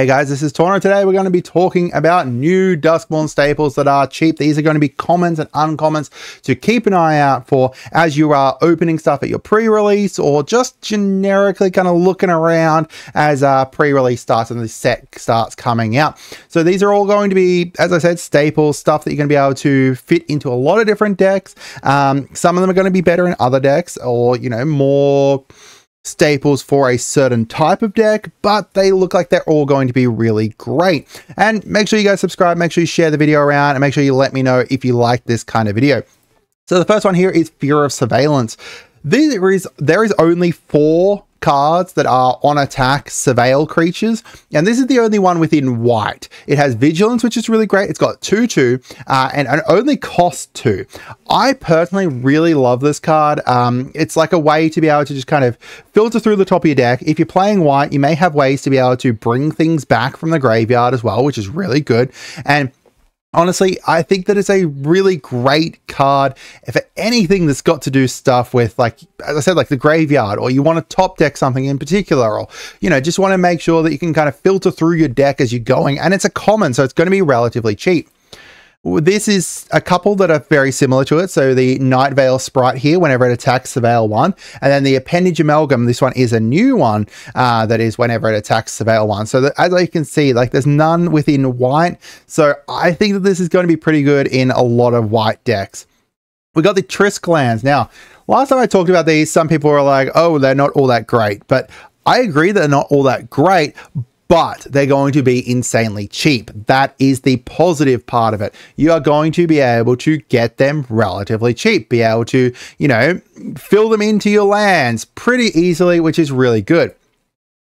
Hey guys, this is Tauna. Today we're going to be talking about new Duskmourn staples that are cheap. These are going to be commons and uncommons to keep an eye out for as you are opening stuff at your pre-release or just generically kind of looking around as pre-release starts and the set starts coming out. So these are all going to be, as I said, staples, stuff that you're going to be able to fit into a lot of different decks. Some of them are going to be better in other decks, or, you know, more staples for a certain type of deck, but they look like they're all going to be really great. And make sure you guys subscribe, make sure you share the video around, and make sure you let me know if you like this kind of video. So the first one here is Fear of Surveillance. There is only 4 cards that are on attack surveil creatures, and this is the only one within white. It has vigilance, which is really great. It's got 2/2 and it only costs 2. I personally really love this card. It's like a way to be able to just kind of filter through the top of your deck. If you're playing white, you may have ways to be able to bring things back from the graveyard as well, which is really good. And honestly, I think that it's a really great card for anything that's got to do stuff with, like, as I said, like the graveyard, or you want to top deck something in particular, or, you know, just want to make sure that you can kind of filter through your deck as you're going. And it's a common, so it's going to be relatively cheap. This is a couple that are very similar to it. So the Night Veil Sprite here, whenever it attacks Surveil 1, and then the Appendage Amalgam, this one is a new one that is whenever it attacks Surveil 1. So that, as you can see, like, there's none within white. So I think that this is going to be pretty good in a lot of white decks. We got the Trisk lands. Now, last time I talked about these, some people were like, oh, they're not all that great. But I agree that they're not all that great, but they're going to be insanely cheap. That is the positive part of it. You are going to be able to get them relatively cheap, be able to, you know, fill them into your lands pretty easily, which is really good.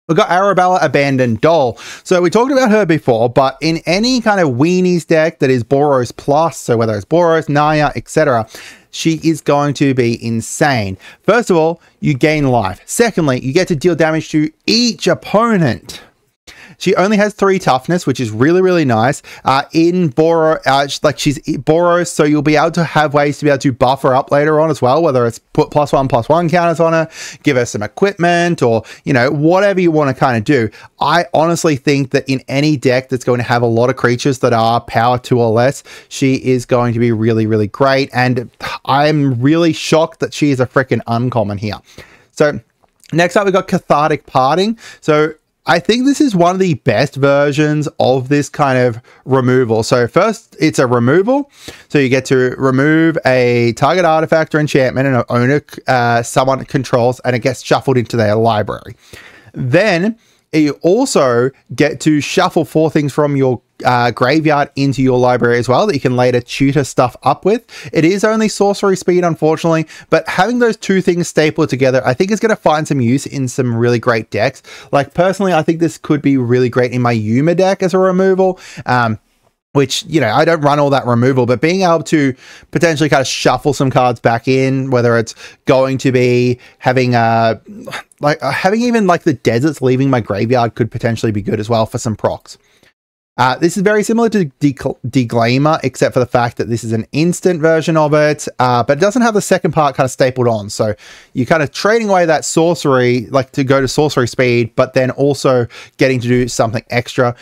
We've got Arabella Abandoned Doll. So we talked about her before, but in any kind of weenies deck that is Boros Plus, so whether it's Boros, Naya, etc., she is going to be insane. First of all, you gain life. Secondly, you get to deal damage to each opponent. She only has 3 toughness, which is really, really nice. In Boros, like, she's Boros, so you'll be able to have ways to be able to buff her up later on as well, whether it's put +1/+1 counters on her, give her some equipment, or, you know, whatever you want to kind of do. I honestly think that in any deck that's going to have a lot of creatures that are power 2 or less, she is going to be really, really great. And I'm really shocked that she is a freaking uncommon here. So next up, we've got Cathartic Parting. So I think this is one of the best versions of this kind of removal. So first, it's a removal. So you get to remove a target artifact or enchantment and an owner someone controls, and it gets shuffled into their library. Then you also get to shuffle 4 things from your graveyard into your library as well that you can later tutor stuff up with. It is only sorcery speed, unfortunately, but having those 2 things stapled together, I think is going to find some use in some really great decks. Like, personally, I think this could be really great in my Yuma deck as a removal. Which, you know, I don't run all that removal, but being able to potentially kind of shuffle some cards back in, whether it's going to be having having even like the deserts leaving my graveyard could potentially be good as well for some procs. This is very similar to Deglamer, except for the fact that this is an instant version of it, but it doesn't have the second part kind of stapled on. So you're kind of trading away that sorcery, like to go to sorcery speed, but then also getting to do something extra.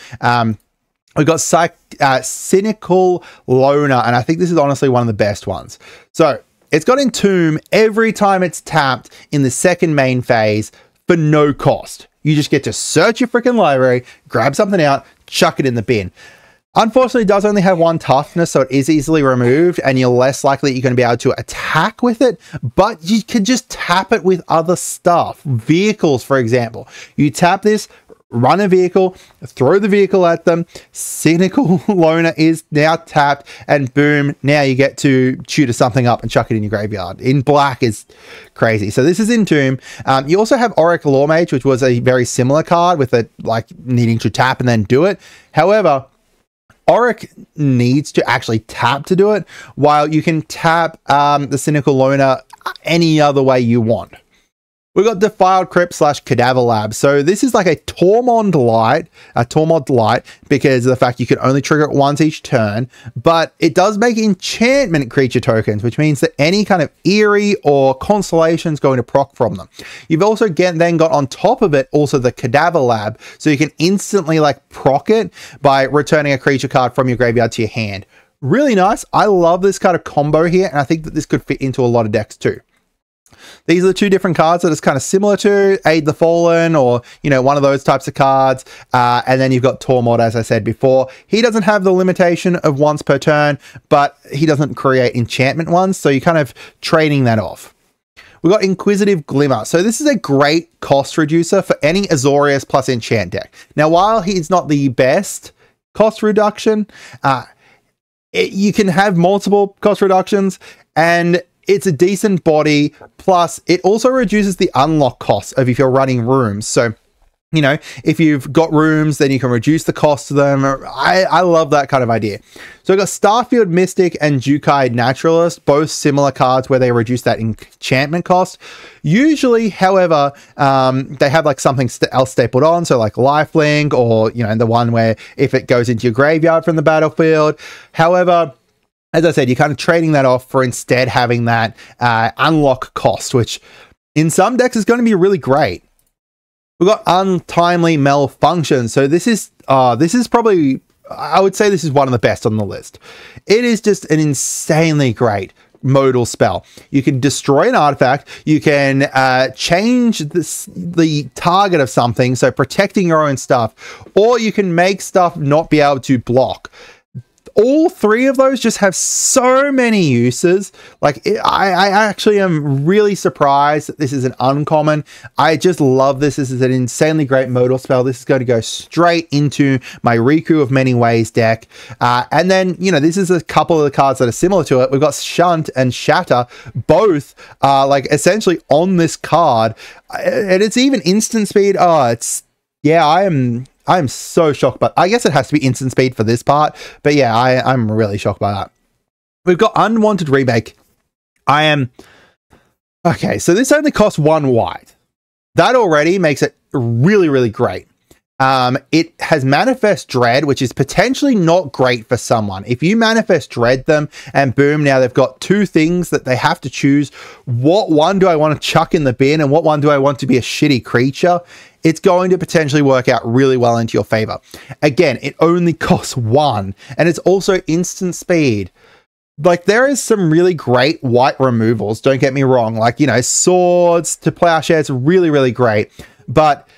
We've got Cynical Loner, and I think this is honestly one of the best ones. So it's got Entomb every time it's tapped in the second main phase for no cost. You just get to search your freaking library, grab something out, chuck it in the bin. Unfortunately, it does only have 1 toughness, so it is easily removed, and you're less likely you're going to be able to attack with it, but you can just tap it with other stuff. Vehicles, for example. You tap this, run a vehicle, throw the vehicle at them, Cynical Loner is now tapped, and boom, now you get to tutor something up and chuck it in your graveyard. In black is crazy. So this is Entomb. You also have Auric Lawmage, which was a very similar card with it, like, needing to tap and then do it. However, Auric needs to actually tap to do it, while you can tap the Cynical Loner any other way you want. We've got Defiled Crypt / Cadaver Lab. So this is like a Tormod Light, because of the fact you can only trigger it once each turn, but it does make enchantment creature tokens, which means that any kind of Eerie or Constellation is going to proc from them. You've also then got on top of it also the Cadaver Lab, so you can instantly like proc it by returning a creature card from your graveyard to your hand. Really nice. I love this kind of combo here, and I think that this could fit into a lot of decks too. These are the two different cards that it's kind of similar to Aid the Fallen, or, you know, one of those types of cards. And then you've got Tormod, as I said before. He doesn't have the limitation of once per turn, but he doesn't create enchantment ones. So you're kind of trading that off. We've got Inquisitive Glimmer. So this is a great cost reducer for any Azorius plus enchant deck. Now, while he's not the best cost reduction, you can have multiple cost reductions, and it's a decent body, plus it also reduces the unlock cost of if you're running rooms. So, you know, if you've got rooms, then you can reduce the cost of them. I love that kind of idea. So we've got Starfield Mystic and Jukai Naturalist, both similar cards where they reduce that enchantment cost. Usually, however, they have like something else stapled on, so like Lifelink, or, you know, the one where if it goes into your graveyard from the battlefield. However, as I said, you're kind of trading that off for instead having that unlock cost, which in some decks is going to be really great. We've got Untimely Malfunction. So this is probably, I would say this is one of the best on the list. It is just an insanely great modal spell. You can destroy an artifact, you can change the target of something, so protecting your own stuff, or you can make stuff not be able to block. All three of those just have so many uses. Like, I actually am really surprised that this is an uncommon. I just love this. This is an insanely great modal spell. This is going to go straight into my Riku of Many Ways deck. And then, you know, this is a couple of the cards that are similar to it. We've got Shunt and Shatter, both like essentially on this card. And it's even instant speed. Oh, it's, yeah, I'm so shocked, but I guess it has to be instant speed for this part. But yeah, I'm really shocked by that. We've got Unwanted Remake. Okay, so this only costs 1 white. That already makes it really, really great. It has Manifest Dread, which is potentially not great for someone. If you Manifest Dread them and boom, now they've got 2 things that they have to choose. What one do I want to chuck in the bin, and what one do I want to be a shitty creature? It's going to potentially work out really well into your favor. Again, it only costs 1, and it's also instant speed. Like, there is some really great white removals, don't get me wrong. Like, you know, Swords to Plowshares, really, really great. But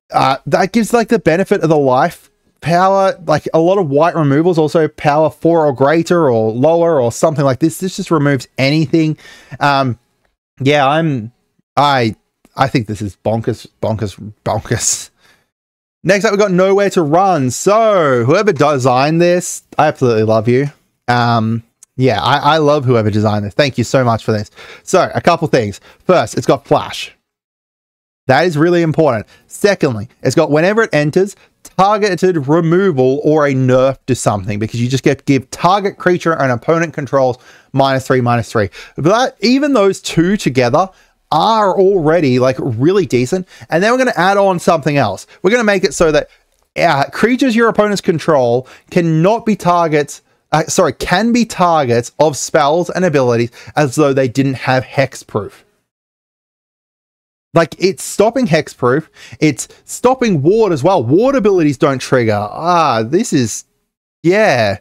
that gives like the benefit of the life power. Like, a lot of white removals also power 4 or greater or lower or something like this. This just removes anything. Yeah, I think this is bonkers. Next up, we've got Nowhere to Run. So whoever designed this, I absolutely love you. Yeah, I love whoever designed this. Thank you so much for this. So a couple things. First, it's got Flash. That is really important. Secondly, it's got whenever it enters, targeted removal or a nerf to something, because you just give target creature and opponent controls -3/-3. But even those two together are already like really decent. And then we're going to add on something else. We're going to make it so that creatures your opponents control cannot be targets, can be targets of spells and abilities as though they didn't have hexproof. Like, it's stopping hexproof, it's stopping ward as well. Ward abilities don't trigger. This is, yeah.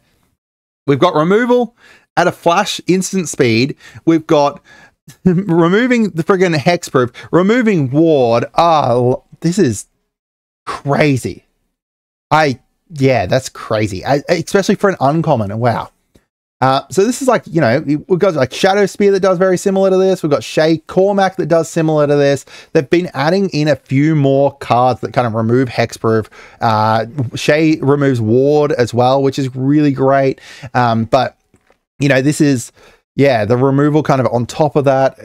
We've got removal at a flash instant speed. We've got removing the friggin' hexproof, removing ward. This is crazy. Yeah, that's crazy. Especially for an uncommon. Wow. So this is like, you know, we've got like Shadow Spear that does very similar to this. We've got Shay Cormac that does similar to this. They've been adding in a few more cards that kind of remove hexproof. Shay removes ward as well, which is really great. But, you know, this is, yeah, the removal kind of on top of that.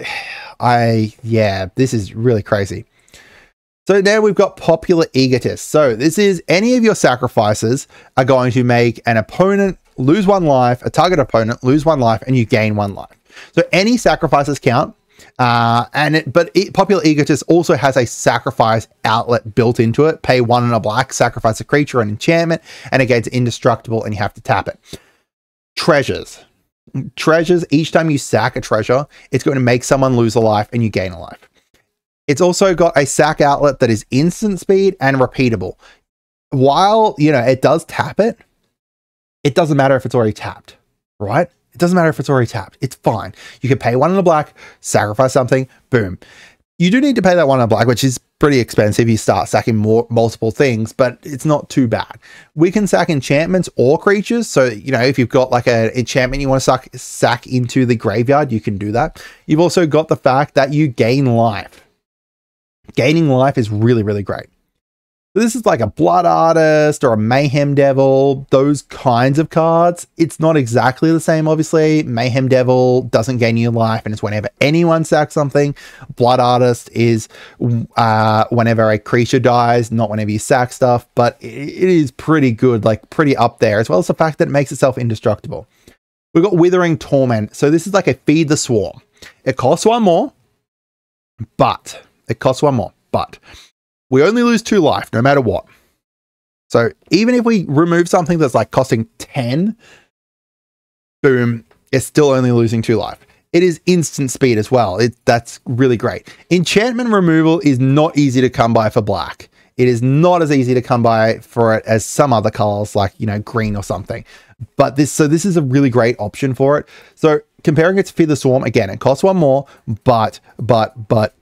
Yeah, this is really crazy. So now we've got Popular Egotist. So this is any of your sacrifices are going to make an opponent lose 1 life, a target opponent lose 1 life, and you gain 1 life. So any sacrifices count. Popular Egotist also has a sacrifice outlet built into it. Pay 1 and a black, sacrifice a creature, an enchantment, and it gets indestructible, and you have to tap it. Treasures. Treasures, each time you sack a treasure, it's going to make someone lose a life and you gain a life. It's also got a sack outlet that is instant speed and repeatable. While, you know, it does tap it, it doesn't matter if it's already tapped, right? It doesn't matter if it's already tapped. It's fine. You can pay 1 in a black, sacrifice something, boom. You do need to pay that 1 in a black, which is pretty expensive. You start sacking multiple things, but it's not too bad. We can sack enchantments or creatures. So, you know, if you've got like an enchantment you want to sack into the graveyard, you can do that. You've also got the fact that you gain life. Gaining life is really, really great. This is like a Blood Artist or a Mayhem Devil, those kinds of cards. It's not exactly the same, obviously. Mayhem Devil doesn't gain you life, and it's whenever anyone sacks something. Blood Artist is whenever a creature dies, not whenever you sack stuff, but it is pretty good, like pretty up there, as well as the fact that it makes itself indestructible. We've got Withering Torment. So this is like a Feed the Swarm. It costs 1 more, but we only lose 2 life, no matter what. So even if we remove something that's like costing 10, boom, it's still only losing 2 life. It is instant speed as well. That's really great. Enchantment removal is not easy to come by for black. It is not as easy to come by for it as some other colors, like, you know, green or something. But this is a really great option for it. So comparing it to Feed the Swarm, again, it costs 1 more, but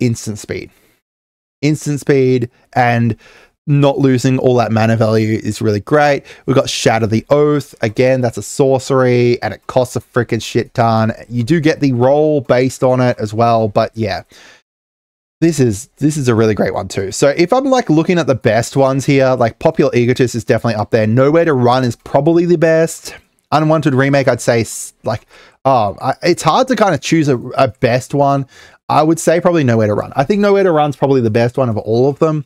instant speed. Instant speed and not losing all that mana value is really great. We've got Shatter the Oath. Again, that's a sorcery and it costs a freaking shit ton. You do get the roll based on it as well, but yeah, this is a really great one too. So if I'm like looking at the best ones here, like Popular Egotist is definitely up there. Nowhere to Run is probably the best. Unwanted Remake, I'd say like, it's hard to kind of choose a best one. I would say probably Nowhere to Run. I think Nowhere to Run's probably the best one of all of them,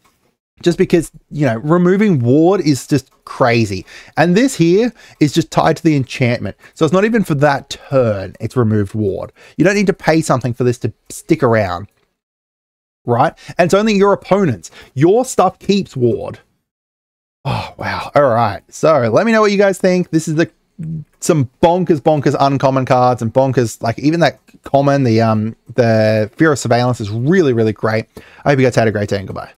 just because, you know, removing ward is just crazy. And this here is just tied to the enchantment. So it's not even for that turn, it's removed ward. You don't need to pay something for this to stick around, right? And it's only your opponents. Your stuff keeps ward. Oh, wow. All right. So let me know what you guys think. This is some bonkers uncommon cards, and bonkers, like even that common, the Fear of Surveillance is really, really great. I hope you guys had a great day, and goodbye.